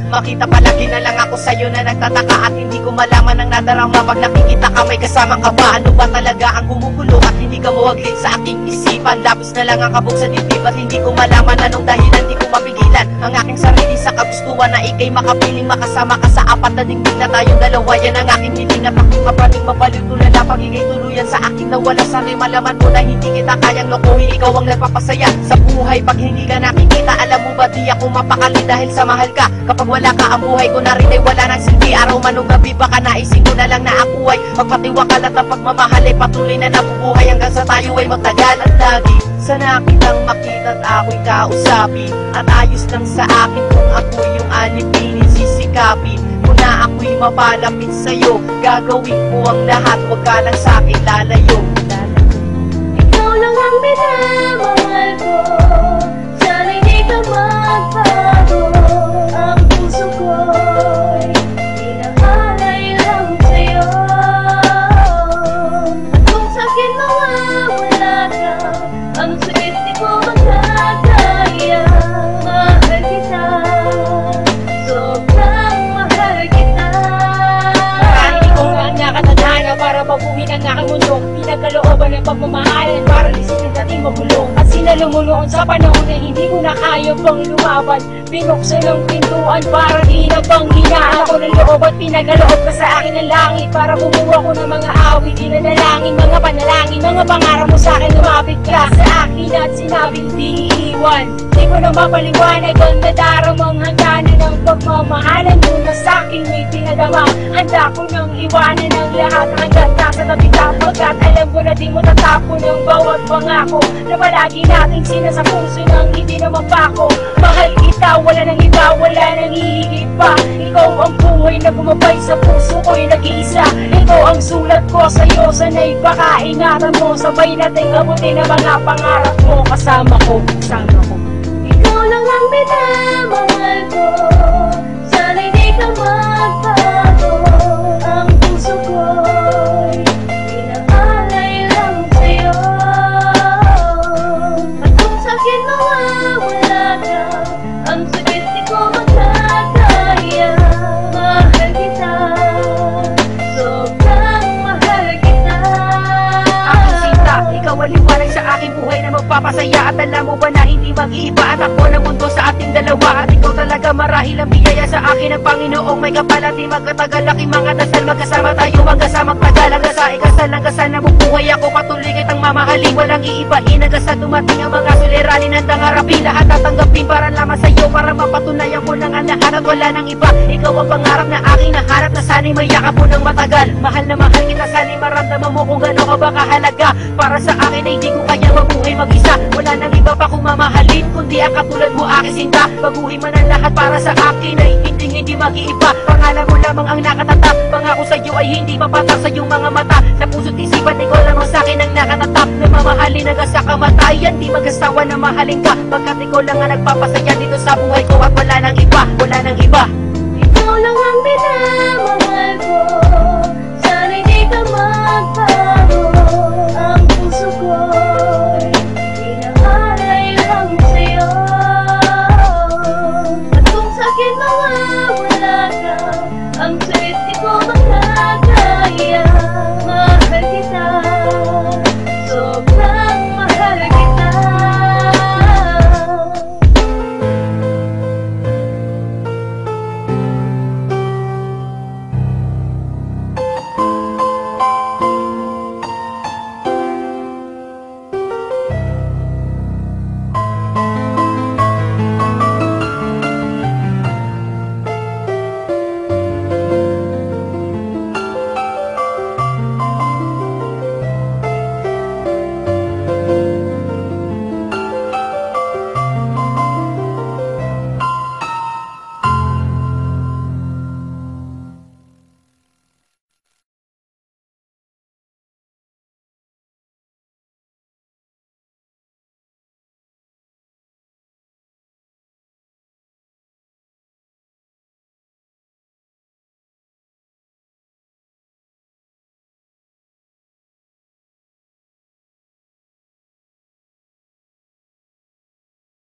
Makita palagi na lang ako sa'yo na nagtataka at hindi ko malaman ang nadarama. Pag nakikita ka may kasama ka ba? Ano ba talaga ang gumugulo at hindi ka mawaglit sa aking isipan? Labis na lang ang kabog sa dibdib at hindi ko malaman anong dahilan. Di ko mapigilan ang aking sarili sa kagustuhan na ikay makapiling makasama ka sa apat na dinggig na tayong dalawa. Yan ang aking hiling at aking mapaling mapalitulan na pagigay tuluyan sa aking nawala. Sana'y malaman mo na hindi kita kayang lokohin. Ikaw ang nagpapasaya sa buhay pag hindi ka nakikita. Alam mo ba di ako mapakali dahil sa mahal ka. Kapag wala ka ang buhay ko na rin ay wala nang silbi. Araw man o gabi baka naising ko na lang na ako ay magpatiwakal at ang pagmamahal ay patuloy na nabubuhay hanggang sa tayo ay magtagal. At lagi sana kitang makita at ako'y kausapin at ayos lang sa akin kung ako yung alipinin. Sisikapin kung na ako'y mapalapit sa'yo, gagawin ko ang lahat, huwag ka lang sa'kin lalayo. Ikaw lang ang minamahal ko, sana'y di ka magbago. Ang puso ko'y pinahalay lang sa'yo. At kung sa'kin mawawala ka, ang sakit di ko magkakaya. Mahal kita, sobrang mahal kita. Marami ko nga ang nakatadhana para mabuhin ang aking mundo. Pinagkalooban ng pagmamahalan para lisinin dating mabulong. At sinalumunoon sa panahon na hindi ko na kaya pang lumaban. Binuksan ang pintuan para di na pang hinaan ako ng loob. At pinagkaloob ka sa akin ng langit para bumuha ko ng mga awit. Dinanalangin, mga panalangin, mga pangarap mo sa akin. Lumapit ka sa akin at sinabing di iiwan. Di ko na mapaliwanag ang nadaramang hangganan ng pagmamahalan mo na sa akin may pinadama. Handa ko nang iwanan ang lahat hanggang nasa tabi ka. Pagkat alam ko na di mo tatapon ang bawat pangako na palagi nating sinasa puso nang hindi naman pako. Mahal kita, wala nang iba, wala nang hihigit pa. Ikaw ang buhay na bumabay sa puso ko'y nag-iisa. Ikaw ang sulat ko sa'yo, sana'y baka ingatan mo. Sabay nating abutin ang mga pangarap mo. Kasama ko, kasama ko. Ikaw lang ang minamahal ko, sana'y di ka magbago. Ang puso ko'y pinahalay lang sa'yo. At kung sa'kin mawawala ka, ang sakit di ko magkakaya. Mahal kita, sobrang mahal kita. Aking sinta, ikaw ang liwanag sa aking buhay na magpapasaya. At alam mo ba na hindi mag-iiba at ako ng mundo sa ating dalawa. At ikaw talaga marahil ang biyaya sa akin ng Panginoong may kapal. At di magkatagal aking mga dasal, magkasama tayo hanggang sa magtagal. Hanggang sa ikasal, hanggang sa nabubuhay ako, patuloy kitang mamahalin. Walang iibahin hanggang sa dumating ang mga suliranin. Handang harapin, lahat tatanggapin para lamang sa'yo, para mapatunayan ko ng lahat at wala nang iba. Ikaw ang pangarap na aking naharap, na sana'y mayakap mo ng matagal. Mahal na mahal kita, sana'y maramdaman mo kung gano'n ka ba kahalaga. Para sa akin ay di ko kaya mabuhay mag-isa. Wala nang iba pa kung mamahalin, kundi ang katulad mo aking sinta. Baguhin man ang lahat para sa akin ay hindi mag-iiba. Pangalan mo lamang ang nakatatap, pangako sa'yo ay hindi mapatak sa iyong mga mata. Sa puso't isipan, ikaw lamang sa'kin ang nakatatap, na mamahalin hanggang sa kamatayan. Di mag-asawa na mahalin ka, pagkat ikaw lang ang nagpapasaya dito sa buhay ko. At wala nang iba, wala nang iba.